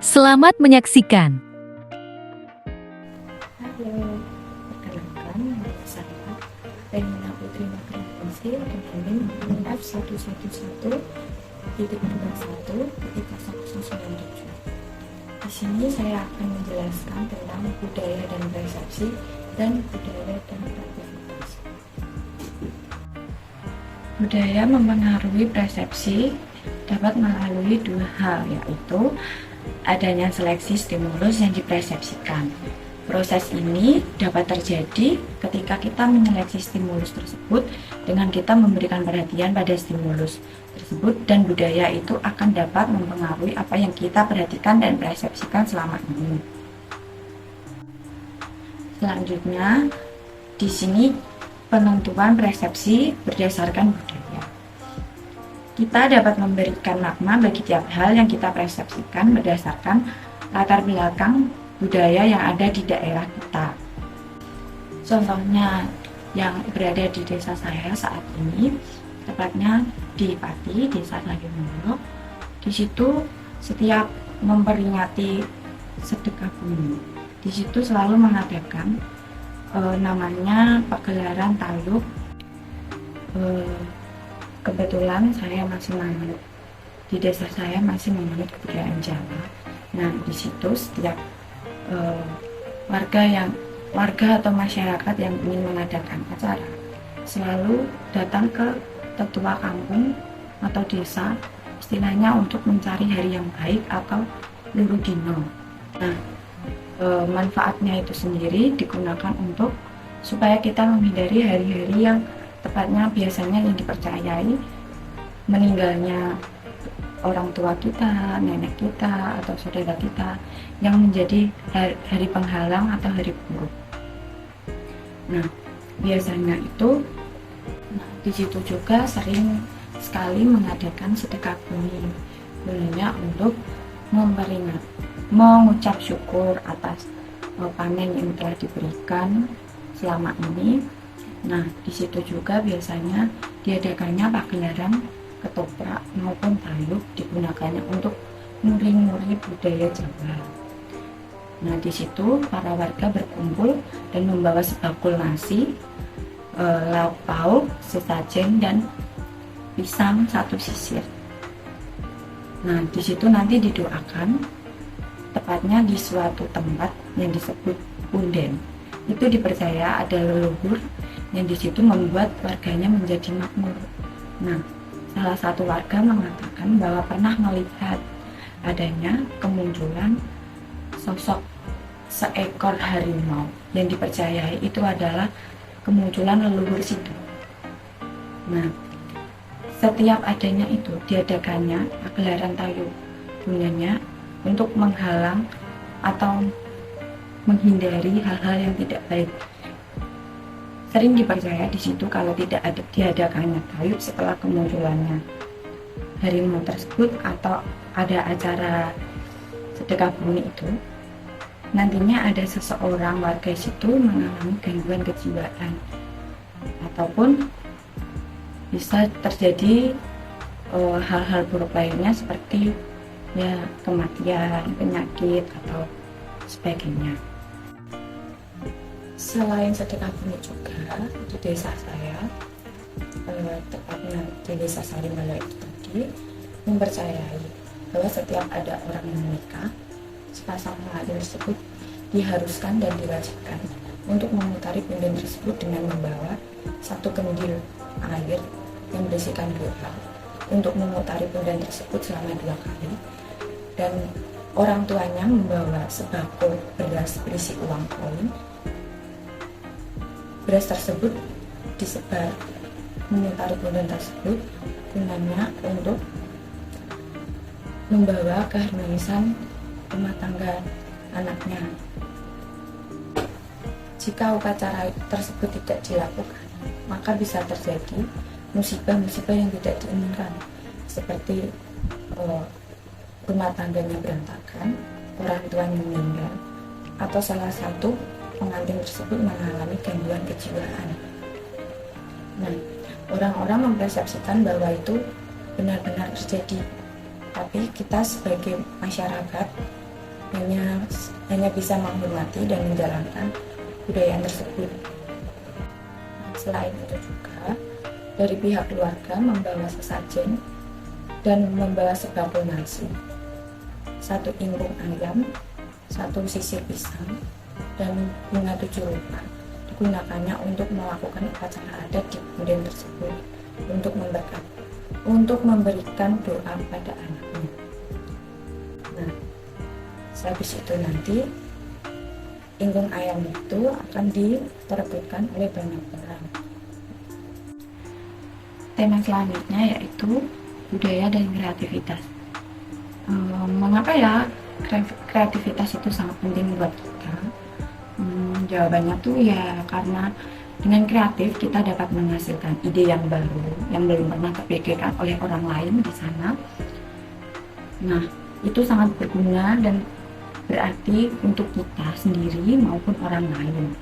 Selamat menyaksikan. Halo, perkenalkan nama saya Renina Putri Magraningsih dengan NIM F111.21.097. Di sini saya akan menjelaskan tentang budaya dan persepsi dan budaya dan kreativitas. Budaya mempengaruhi persepsi dapat melalui dua hal, yaitu adanya seleksi stimulus yang dipersepsikan. Proses ini dapat terjadi ketika kita menyeleksi stimulus tersebut dengan kita memberikan perhatian pada stimulus tersebut, dan budaya itu akan dapat mempengaruhi apa yang kita perhatikan dan persepsikan selama ini. Selanjutnya, di sini penentuan persepsi berdasarkan budaya. Kita dapat memberikan makna bagi tiap hal yang kita persepsikan berdasarkan latar belakang budaya yang ada di daerah kita. Contohnya yang berada di desa saya saat ini, tepatnya di Pati, Desa Sayumulyo. Di situ setiap memperingati sedekah bumi, di situ selalu mengadakan namanya pagelaran taluk. Kebetulan saya masih manut di desa, saya masih manut kebudayaan Jawa. Nah, di situ setiap warga atau masyarakat yang ingin mengadakan acara selalu datang ke tetua kampung atau desa, istilahnya untuk mencari hari yang baik atau luru dino. Nah, manfaatnya itu sendiri digunakan untuk supaya kita menghindari hari-hari yang tepatnya biasanya yang dipercayai meninggalnya orang tua kita, nenek kita, atau saudara kita yang menjadi hari penghalang atau hari buruk. Nah, biasanya itu, di situ juga sering sekali mengadakan sedekah bumi, gunanya untuk mengucap syukur atas panen yang telah diberikan selama ini. Nah, di situ juga biasanya diadakannya pagelaran ketoprak maupun taluk, digunakannya untuk nguri-nguri budaya Jawa. Nah, di situ para warga berkumpul dan membawa sebakul nasi, lauk pauk, sesajen, dan pisang satu sisir. Nah, di situ nanti didoakan, tepatnya di suatu tempat yang disebut punden. Itu dipercaya ada leluhur yang di situ membuat warganya menjadi makmur. Nah, salah satu warga mengatakan bahwa pernah melihat adanya kemunculan sosok seekor harimau yang dipercayai itu adalah kemunculan leluhur situ. Nah, setiap adanya itu diadakannya pagelaran taluk, gunanya untuk menghalang atau menghindari hal-hal yang tidak baik. Sering dipercaya di situ kalau tidak ada diadakannya taluk setelah kemunculannya harimau tersebut atau ada acara sedekah bumi itu, nantinya ada seseorang warga situ mengalami gangguan kejiwaan ataupun bisa terjadi hal-hal buruk lainnya seperti ya kematian, penyakit atau sebagainya. Selain sedekah bumi juga di desa saya, tepatnya di desa Sarimala itu tadi, mempercayai bahwa setiap ada orang yang menikah, sepasang pengantin tersebut diharuskan dan diwajibkan untuk memutari punden tersebut dengan membawa satu kendil air yang berisikan doa untuk memutari punden tersebut selama 2 kali, dan orang tuanya membawa sebakul beras berisi uang koin. Beras tersebut disebar memutari punden tersebut, gunanya untuk membawa keharmonisan rumah tangga anaknya. Jika upacara tersebut tidak dilakukan, maka bisa terjadi musibah-musibah yang tidak diinginkan, seperti rumah tangganya berantakan, orang tuanya meninggal, atau salah satu pengantin tersebut mengalami gangguan kejiwaan. Nah, orang-orang mempersepsikan bahwa itu benar-benar terjadi, tapi kita sebagai masyarakat hanya bisa menghormati dan menjalankan budaya tersebut. Selain itu juga dari pihak keluarga membawa sesajen dan membawa sebangkul nasi, 1 ingkung ayam, 1 sisir pisang, dan bunga 7 rupa digunakannya untuk melakukan upacara adat di kemudian tersebut untuk memberikan doa pada anaknya. Nah, sehabis itu nanti ingkung ayam itu akan diperebutkan oleh banyak orang. Tema selanjutnya yaitu budaya dan kreativitas. Mengapa ya kreativitas itu sangat penting buat kita? Jawabannya tuh ya karena dengan kreatif kita dapat menghasilkan ide yang baru yang belum pernah terpikirkan oleh orang lain di sana. Nah, itu sangat berguna dan berarti untuk kita sendiri maupun orang lain.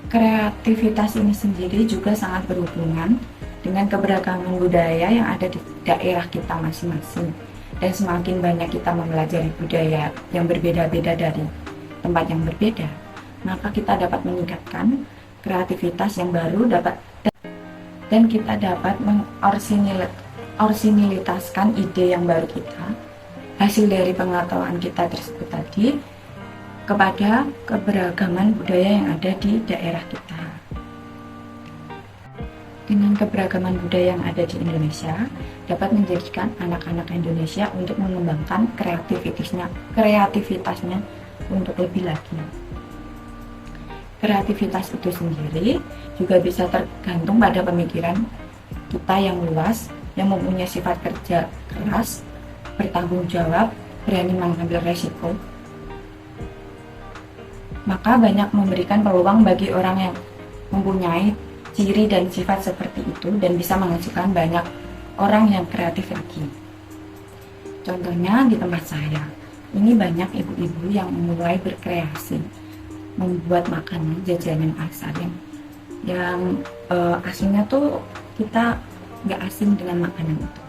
Kreativitas ini sendiri juga sangat berhubungan dengan keberagaman budaya yang ada di daerah kita masing-masing. Dan semakin banyak kita mempelajari budaya yang berbeda-beda dari tempat yang berbeda, maka kita dapat meningkatkan kreativitas yang baru dan kita dapat mengorisinilitaskan ide yang baru kita, hasil dari pengetahuan kita tersebut tadi, kepada keberagaman budaya yang ada di daerah kita. Dengan keberagaman budaya yang ada di Indonesia, dapat menjadikan anak-anak Indonesia untuk mengembangkan kreativitasnya untuk lebih lagi. Kreativitas itu sendiri juga bisa tergantung pada pemikiran kita yang luas, yang mempunyai sifat kerja keras, bertanggung jawab, berani mengambil resiko. Maka banyak memberikan peluang bagi orang yang mempunyai ciri dan sifat seperti itu dan bisa menghasilkan banyak orang yang kreatif lagi. Contohnya di tempat saya, ini banyak ibu-ibu yang mulai berkreasi, membuat makanan jajanan asal yang aslinya tuh kita nggak asing dengan makanan itu.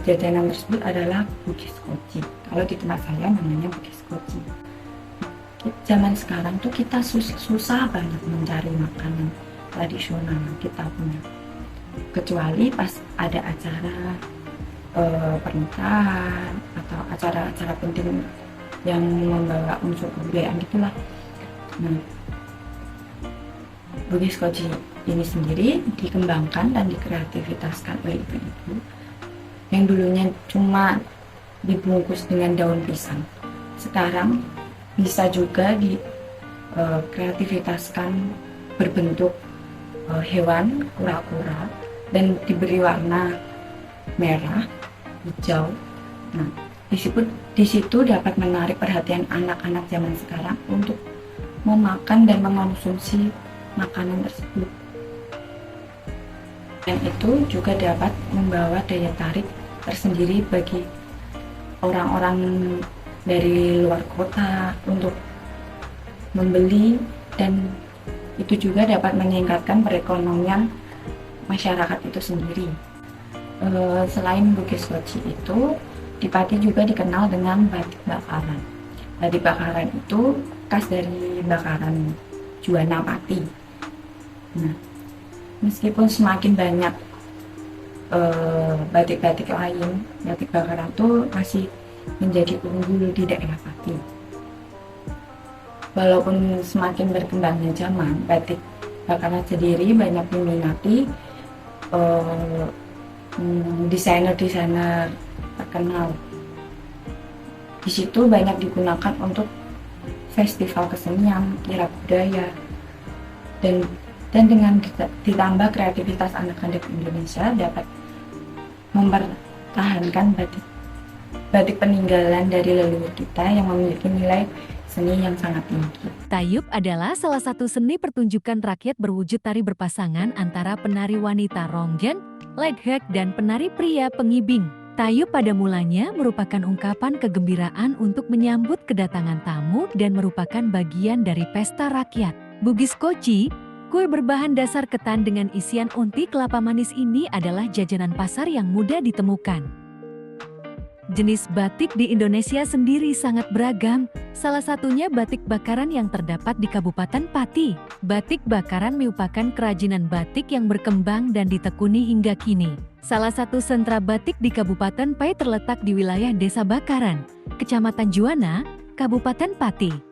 Jajanan tersebut adalah bugis koci. Kalau di tempat saya namanya bugis koci. Zaman sekarang tuh kita susah banget mencari makanan tradisional kita punya, kecuali pas ada acara pernikahan atau acara-acara penting yang membawa unsur kebudayaan gitulah. Nah, bugis koci ini sendiri dikembangkan dan dikreativitaskan oleh ibu-ibu yang dulunya cuma dibungkus dengan daun pisang, sekarang bisa juga dikreativitaskan berbentuk hewan kura-kura dan diberi warna merah, hijau. Nah, di situ dapat menarik perhatian anak-anak zaman sekarang untuk memakan dan mengonsumsi makanan tersebut. Dan itu juga dapat membawa daya tarik tersendiri bagi orang-orang dari luar kota untuk membeli, dan itu juga dapat meningkatkan perekonomian masyarakat itu sendiri. Selain bugis koci itu, di Pati juga dikenal dengan batik bakaran. Batik bakaran itu khas dari bakaran Juwana Pati. Nah, meskipun semakin banyak batik-batik lain, batik bakaran itu masih menjadi unggul di daerah Pati. Walaupun semakin berkembangnya zaman, batik bakaran sendiri banyak diminati desainer-desainer terkenal. Di situ banyak digunakan untuk festival kesenian, kirab budaya, dan dengan ditambah kreativitas anak-anak Indonesia dapat mempertahankan batik peninggalan dari leluhur kita yang memiliki nilai seni yang sangat tinggi. Tayub adalah salah satu seni pertunjukan rakyat berwujud tari berpasangan antara penari wanita Ronggen, Leghek, dan penari pria Pengibing. Tayub pada mulanya merupakan ungkapan kegembiraan untuk menyambut kedatangan tamu dan merupakan bagian dari pesta rakyat. Bugis koci, kue berbahan dasar ketan dengan isian unti kelapa manis ini adalah jajanan pasar yang mudah ditemukan. Jenis batik di Indonesia sendiri sangat beragam, salah satunya batik bakaran yang terdapat di Kabupaten Pati. Batik bakaran merupakan kerajinan batik yang berkembang dan ditekuni hingga kini. Salah satu sentra batik di Kabupaten Pati terletak di wilayah Desa Bakaran, Kecamatan Juwana, Kabupaten Pati.